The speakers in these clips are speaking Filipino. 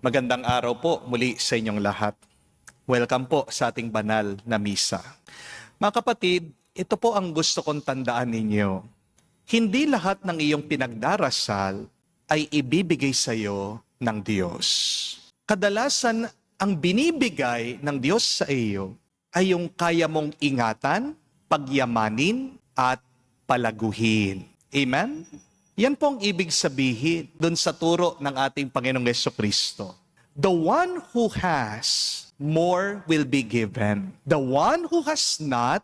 Magandang araw po muli sa inyong lahat. Welcome po sa ating banal na misa. Mga kapatid, ito po ang gusto kong tandaan ninyo. Hindi lahat ng iyong pinagdarasal ay ibibigay sa iyo ng Diyos. Kadalasan, ang binibigay ng Diyos sa iyo ay yung kaya mong ingatan, pagyamanin, at palaguhin. Amen? Yan po ang ibig sabihin dun sa turo ng ating Panginoong Jesucristo. The one who has, more will be given. The one who has not,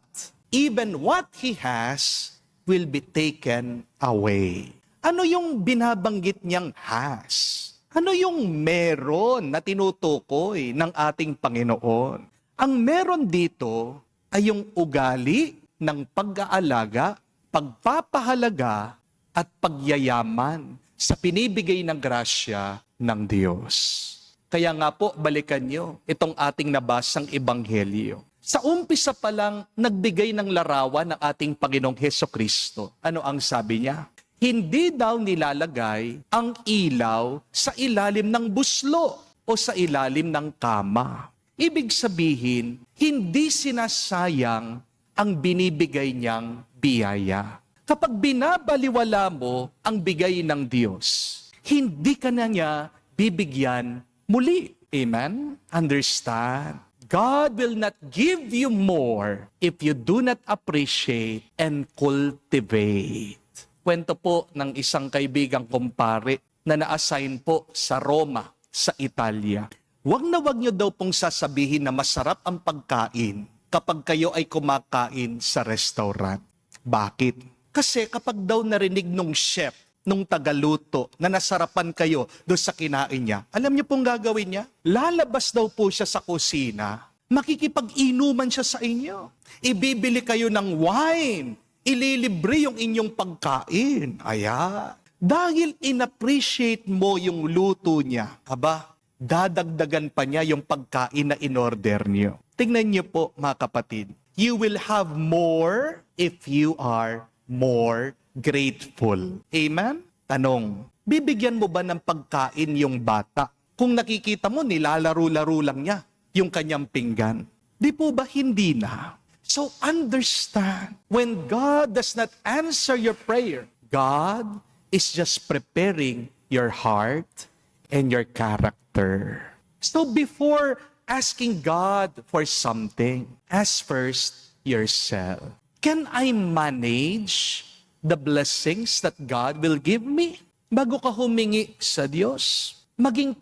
even what he has, will be taken away. Ano yung binabanggit niyang has? Ano yung meron na tinutukoy ng ating Panginoon? Ang meron dito ay yung ugali ng pag-aalaga, pagpapahalaga, at pagyayaman sa pinibigay ng grasya ng Diyos. Kaya nga po, balikan nyo itong ating nabasang ebanghelyo. Sa umpisa pa lang, nagbigay ng larawan ng ating Panginoong Hesukristo. Ano ang sabi niya? Hindi daw nilalagay ang ilaw sa ilalim ng buslo o sa ilalim ng kama. Ibig sabihin, hindi sinasayang ang binibigay niyang biyaya. Kapag binabaliwala mo ang bigay ng Diyos, hindi ka na niya bibigyan muli. Amen? Understand? God will not give you more if you do not appreciate and cultivate. Kwento po ng isang kaibigang kumpare na na-assign po sa Roma, sa Italia. Wag niyo daw pong sasabihin na masarap ang pagkain kapag kayo ay kumakain sa restaurant. Bakit? Kasi kapag daw narinig nung chef, nung tagaluto, na nasarapan kayo doon sa kinain niya, alam niyo pong gagawin niya? Lalabas daw po siya sa kusina, makikipag-inuman siya sa inyo. Ibibili kayo ng wine, ililibre yung inyong pagkain. Ayan. Dahil in-appreciate mo yung luto niya, dadagdagan pa niya yung pagkain na in-order niyo. Tingnan niyo po mga kapatid, you will have more if you are more grateful. Amen? Tanong, bibigyan mo ba ng pagkain yung bata? Kung nakikita mo, nilalaro-laro lang niya yung kanyang pinggan. Di po ba hindi na? So understand, when God does not answer your prayer, God is just preparing your heart and your character. So before asking God for something, ask first yourself. Can I manage the blessings that God will give me? Bago ka humingi sa Diyos, maging